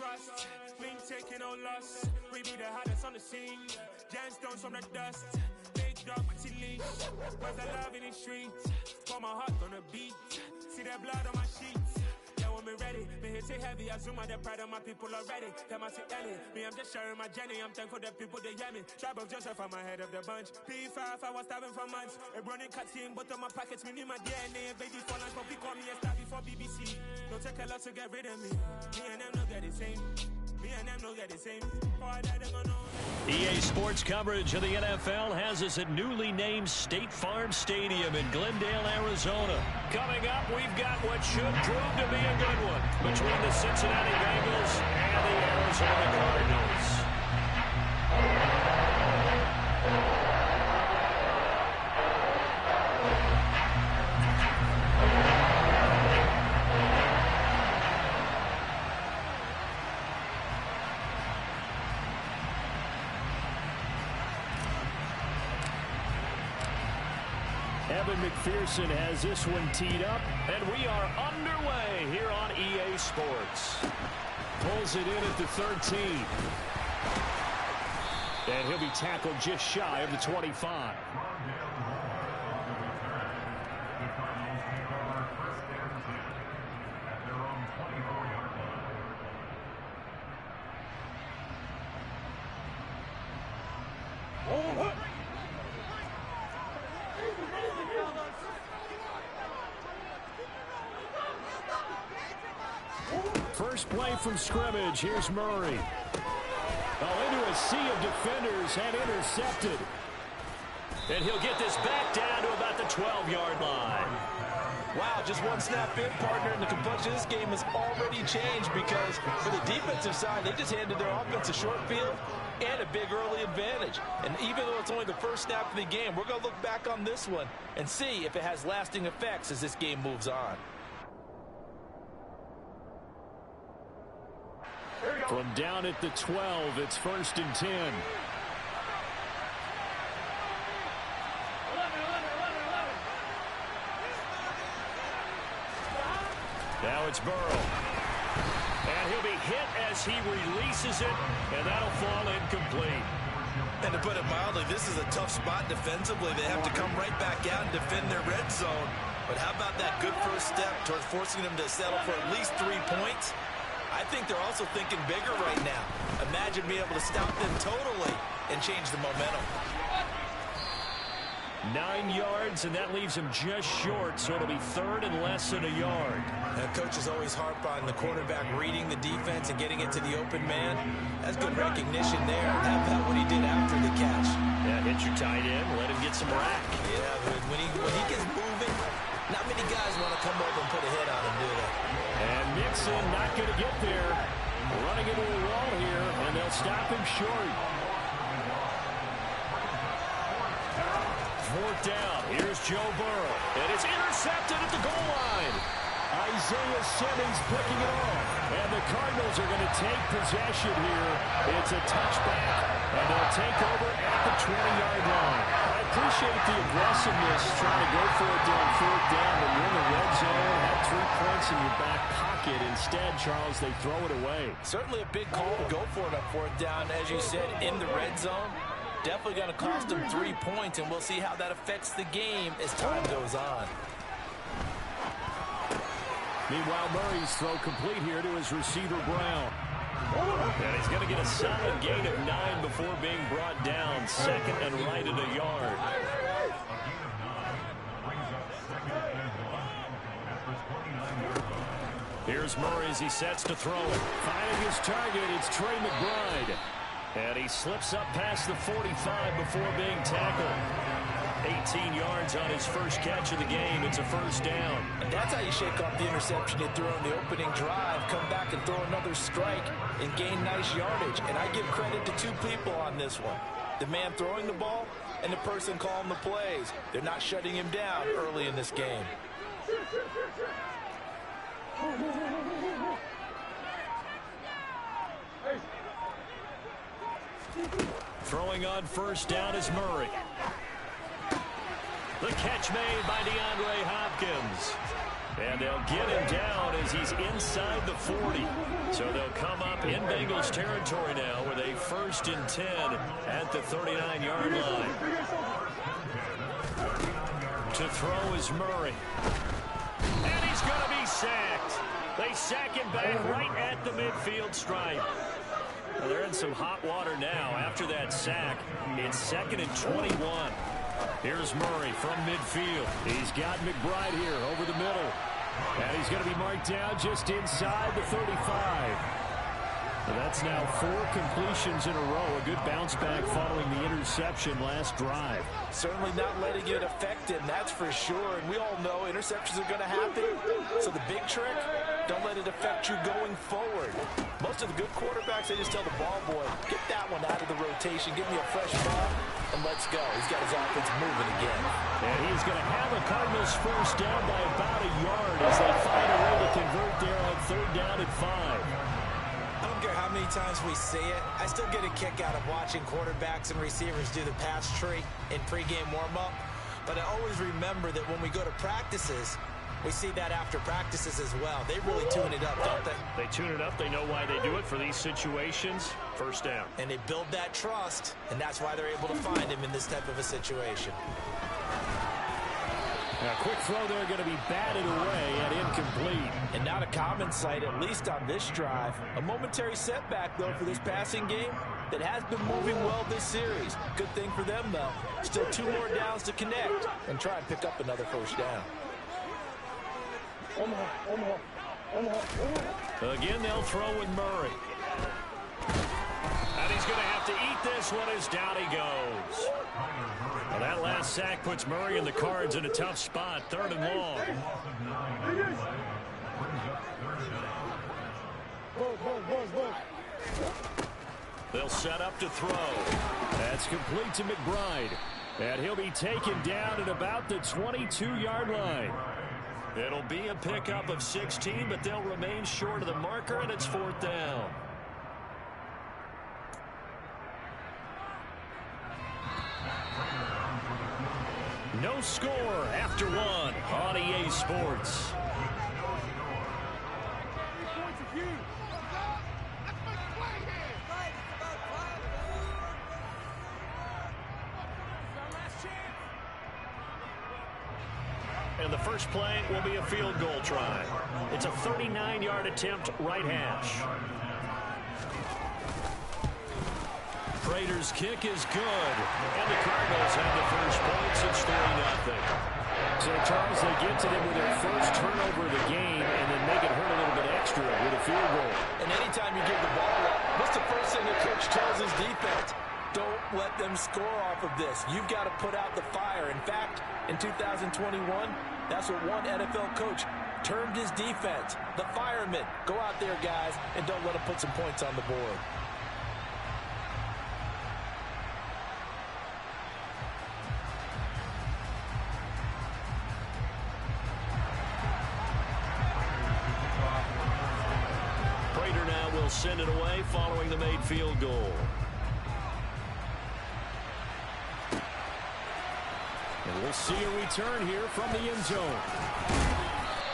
trust. We ain't taking no loss. We be the hottest on the scene. Gemstones from the dust. Big dog, but she leash. Where's the love in the streets? Pour my heart on the beat. See that blood on my sheets. Yeah, when me ready, me hit it heavy. I zoom out the pride of my people already. Them I see Ellie. Me, I'm just sharing my journey. I'm thankful that people they hear me. Tribe of Joseph, I'm ahead of the bunch. P5, I was starving for months. A running cutscene, but on my pockets, me need my DNA. Baby for lunch, but we call me a star before BBC. Don't take a lot to get rid of me. Me and them no get the same. Me and them no get the same. EA Sports coverage of the NFL has us at newly named State Farm Stadium in Glendale, Arizona. Coming up, we've got what should prove to be a good one between the Cincinnati Bengals and the Arizona Cardinals. Evan McPherson has this one teed up, and we are underway here on EA Sports. Pulls it in at the 13. And he'll be tackled just shy of the 25. First play from scrimmage. Here's Murray. Oh, into a sea of defenders and intercepted. And he'll get this back down to about the 12-yard line. Wow, just one snap in, partner, and the complexion of this game has already changed because for the defensive side, they just handed their offense a short field and a big early advantage. And even though it's only the first snap of the game, we're going to look back on this one and see if it has lasting effects as this game moves on. From down at the 12, it's 1st and 10. Now it's Burrow. And he'll be hit as he releases it, and that'll fall incomplete. And to put it mildly, this is a tough spot defensively. They have to come right back out and defend their red zone. But how about that good first step towards forcing them to settle for at least 3 points? I think they're also thinking bigger right now. Imagine being able to stop them totally and change the momentum. 9 yards, and that leaves him just short, so it'll be 3rd and less than a yard. Now, coaches always harp on the quarterback reading the defense and getting it to the open man. That's good recognition there. How about what he did after the catch? Yeah, hit your tight end, let him get some rack. Yeah, but when he gets moving, not many guys want to come over and put a hit on him, do they? And Mixon not going to get there. Running into a wall here, and they'll stop him short. 4th down. Here's Joe Burrow. And it's intercepted at the goal line. Isaiah Simmons picking it off. And the Cardinals are going to take possession here. It's a touchback, and they'll take over at the 20-yard line. I appreciate the aggressiveness trying to go for it on 4th down, but you're in the red zone, have 3 points in your back pocket. Instead, Charles, they throw it away. Certainly a big call to go for it on 4th down, as you said, in the red zone. Definitely going to cost them 3 points, and we'll see how that affects the game as time goes on. Meanwhile, Murray's throw complete here to his receiver, Brown. And he's going to get a solid gain of 9 before being brought down. 2nd and right at a yard. Here's Murray as he sets to throw it. Finding his target, it's Trey McBride. And he slips up past the 45 before being tackled. 18 yards on his first catch of the game. It's a 1st down. And that's how you shake off the interception you threw on the opening drive. Come back and throw another strike and gain nice yardage. And I give credit to 2 people on this one. The man throwing the ball and the person calling the plays. They're not shutting him down early in this game. Throwing on 1st down is Murray. The catch made by DeAndre Hopkins. And they'll get him down as he's inside the 40. So they'll come up in Bengals territory now with a 1st and 10 at the 39-yard line. To throw is Murray. And he's going to be sacked. They sack him back right at the midfield stripe. Well, they're in some hot water now after that sack. It's 2nd and 21. Here's Murray from midfield. He's got McBride here over the middle. And he's going to be marked down just inside the 35. Well, that's now 4 completions in a row. A good bounce back following the interception last drive. Certainly not letting it affect him, that's for sure. And we all know interceptions are going to happen. So the big trick, don't let it affect you going forward. Most of the good quarterbacks, they just tell the ball boy, get that one out of the rotation, give me a fresh ball, and let's go. He's got his offense moving again. And he's going to have the Cardinals first down by about a yard as they find a way to convert there on 3rd down and 5. I don't care how many times we see it. I still get a kick out of watching quarterbacks and receivers do the pass tree in pregame warm-up. But I always remember that when we go to practices, we see that after practices as well. They really tune it up, don't they? They tune it up. They know why they do it for these situations. 1st down. And they build that trust, and that's why they're able to find him in this type of a situation. A quick throw there going to be batted away and incomplete. And not a common sight, at least on this drive. A momentary setback, though, for this passing game that has been moving well this series. Good thing for them, though. Still 2 more downs to connect and try and pick up another 1st down. Again, they'll throw with Murray. And he's going to have to eat this one as down he goes. Well, that last sack puts Murray and the Cards in a tough spot. 3rd and long. They'll set up to throw. That's complete to McBride. And he'll be taken down at about the 22-yard line. It'll be a pickup of 16, but they'll remain short of the marker, and it's 4th down. No score after 1 on EA Sports. And the first play will be a field goal try. It's a 39-yard attempt, right hash. Prater's kick is good. And the Cardinals have the first points. It's 3-0. So, Charles, they get to them with their first turnover of the game and then make it hurt a little bit extra with a field goal. And anytime you give the ball up, what's the first thing the coach tells his defense? Don't let them score off of this. You've got to put out the fire. In fact, in 2021, that's what one NFL coach termed his defense. The firemen. Go out there, guys, and don't let them put some points on the board. Prater now will send it away following the made field goal. And we'll see a return here from the end zone.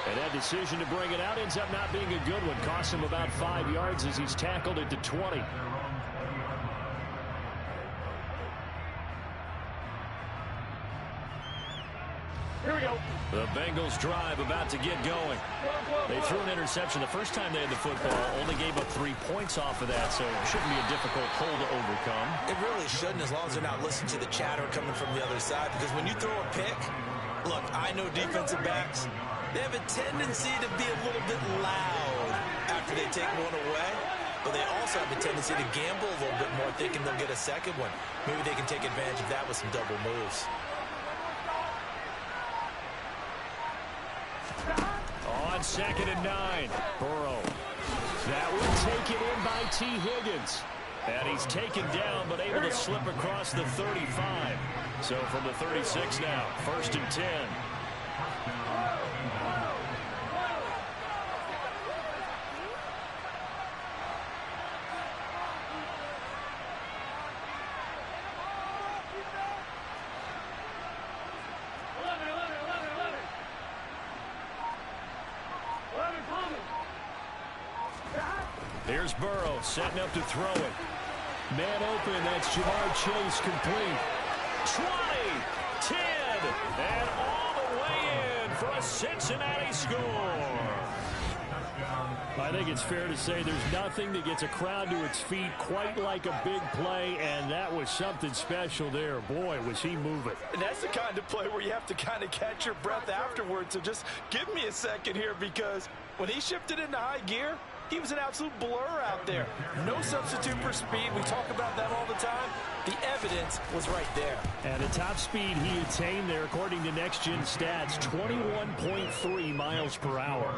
And that decision to bring it out ends up not being a good one. Costs him about 5 yards as he's tackled at the 20. Here we go. The Bengals drive about to get going. They threw an interception the first time they had the football. Only gave up 3 points off of that, so it shouldn't be a difficult hole to overcome. It really shouldn't, as long as they're not listening to the chatter coming from the other side. Because when you throw a pick, look, I know defensive backs, they have a tendency to be a little bit loud after they take one away. But they also have a tendency to gamble a little bit more, thinking they'll get a second one. Maybe they can take advantage of that with some double moves. On 2nd and 9, Burrow. That will take it in by T. Higgins. And he's taken down, but able to slip across the 35. So from the 36 now, 1st and 10. Here's Burrow setting up to throw it. Man open, that's Jamar Chase, complete. 20, 10, and all the way in for a Cincinnati score. I think it's fair to say there's nothing that gets a crowd to its feet quite like a big play, and that was something special there. Boy, was he moving. And that's the kind of play where you have to kind of catch your breath afterwards. So just give me a second here, because when he shifted into high gear, he was an absolute blur out there. No substitute for speed. We talk about that all the time. The evidence was right there. And the top speed he attained there, according to Next Gen Stats, 21.3 miles per hour.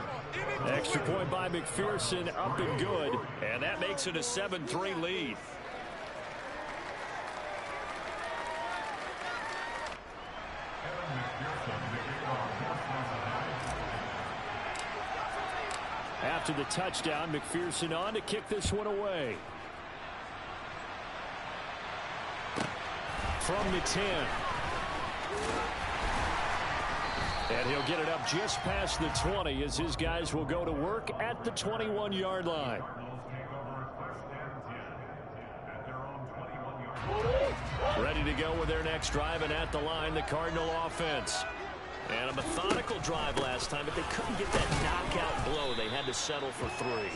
Extra point by McPherson, up and good. And that makes it a 7-3 lead. After the touchdown, McPherson on to kick this one away. From the 10. And he'll get it up just past the 20 as his guys will go to work at the 21-yard line. Ready to go with their next drive, and at the line, the Cardinal offense. And a methodical drive last time, but they couldn't get that knockout blow. They had to settle for 3.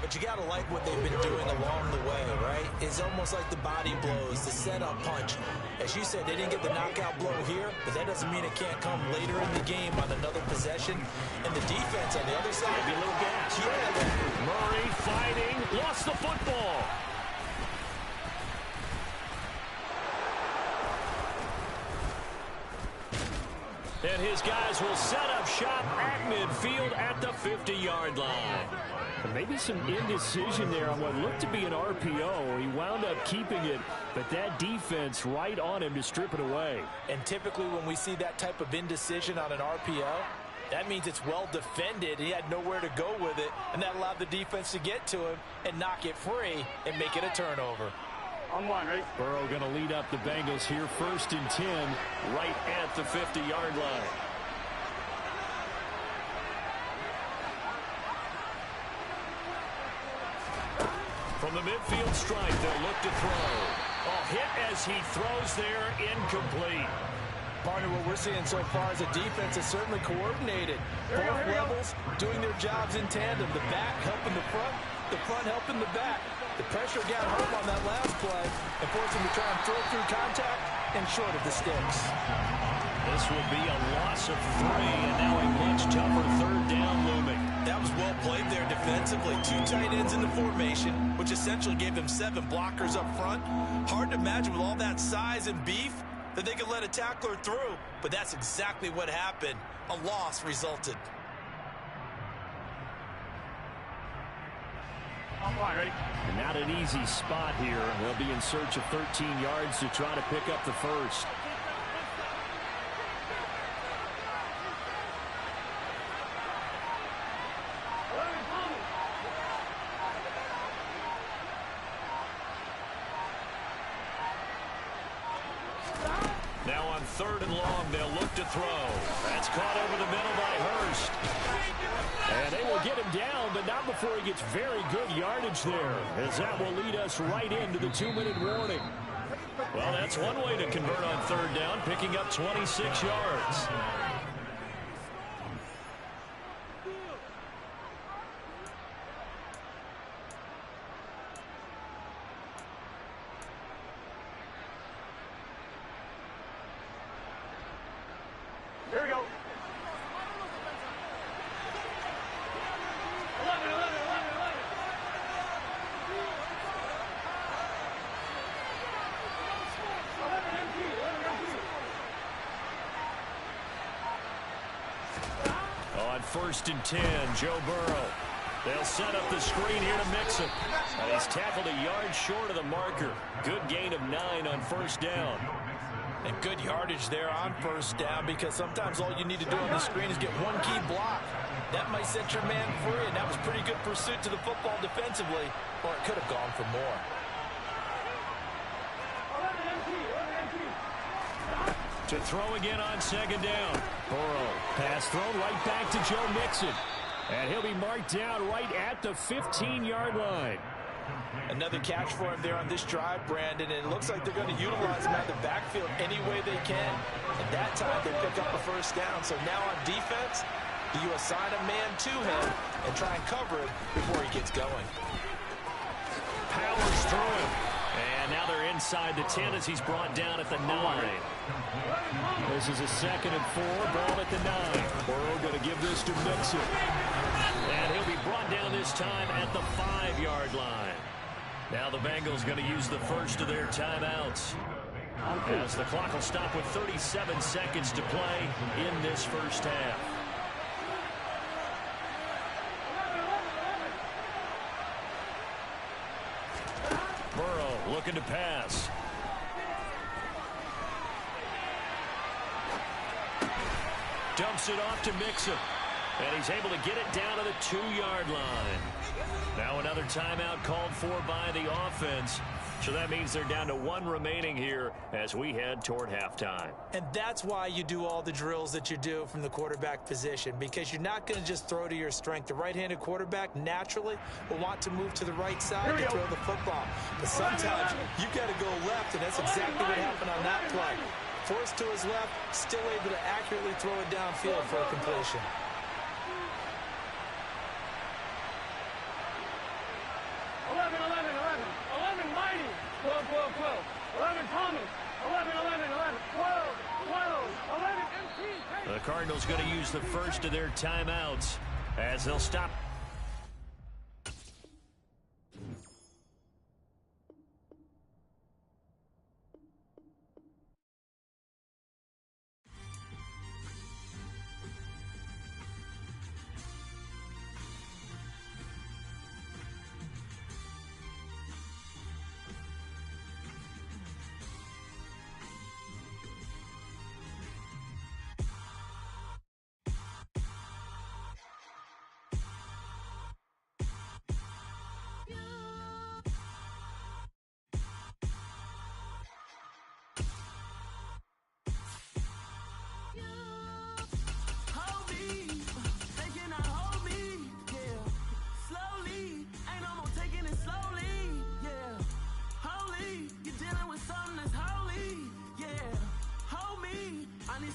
But you got to like what they've been doing along the way, right? It's almost like the body blows, the setup punch. As you said, they didn't get the knockout blow here, but that doesn't mean it can't come later in the game on another possession. And the defense on the other side, maybe a little gas. Yeah. Murray fighting, lost the football. And his guys will set up shop at midfield at the 50-yard line. Maybe some indecision there on what looked to be an RPO. He wound up keeping it, but that defense right on him to strip it away. And typically when we see that type of indecision on an RPO, that means it's well defended. He had nowhere to go with it, and that allowed the defense to get to him and knock it free and make it a turnover. On one, right? Burrow going to lead up the Bengals here, 1st and 10, right at the 50-yard line. From the midfield stripe, they'll look to throw. Oh, hit as he throws there, incomplete. Partner, what we're seeing so far is a defense is certainly coordinated. Both levels doing their jobs in tandem. The back helping the front helping the back. The pressure got home on that last play and forced him to try and throw through contact and short of the sticks. This will be a loss of 3, and now a much tougher 3rd down looming. That was well played there defensively. 2 tight ends in the formation, which essentially gave them 7 blockers up front. Hard to imagine with all that size and beef that they could let a tackler through, but that's exactly what happened. A loss resulted. And not an easy spot here. They'll be in search of 13 yards to try to pick up the first. Now on 3rd and long, they'll look to throw. That's caught over the middle by Hurst. And they will get him down, but not before he gets very good yardage there, as that will lead us right into the 2-minute warning. Well, that's one way to convert on 3rd down, picking up 26 yards. Here we go. 11. On 1st and 10, Joe Burrow. They'll set up the screen here to Mixon. He's tackled a yard short of the marker. Good gain of 9 on 1st down. And good yardage there on 1st down, because sometimes all you need to do on the screen is get one key block. That might set your man free, and that was pretty good pursuit to the football defensively, or it could have gone for more. To throw again on 2nd down. Burrow, pass thrown right back to Joe Mixon. And he'll be marked down right at the 15-yard line. Another catch for him there on this drive, Brandon, and it looks like they're going to utilize him out of the backfield any way they can. At that time, they pick up a first down. So now on defense, do you assign a man to him and try and cover it before he gets going? Powers through him. And now they're inside the 10 as he's brought down at the 9. This is a 2nd and 4, ball at the 9. Burrow going to give this to Mixon. And he'll be brought down this time at the 5-yard line. Now the Bengals going to use the first of their timeouts, as the clock will stop with 37 seconds to play in this first half. Burrow looking to pass. Dumps it off to Mixon. And he's able to get it down to the 2-yard line. Now another timeout called for by the offense. So that means they're down to 1 remaining here as we head toward halftime. And that's why you do all the drills that you do from the quarterback position, because you're not going to just throw to your strength. The right-handed quarterback naturally will want to move to the right side to throw the football. But sometimes you've got to go left, and that's exactly what happened on that play. Forced to his left, still able to accurately throw it downfield for a completion. 11, Mighty. 12, 12, 12. 11, Thomas. 11, 12, 11, MT. The Cardinals going to use the first of their timeouts as they'll stop.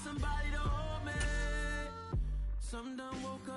Somebody to hold me. Some done woke up.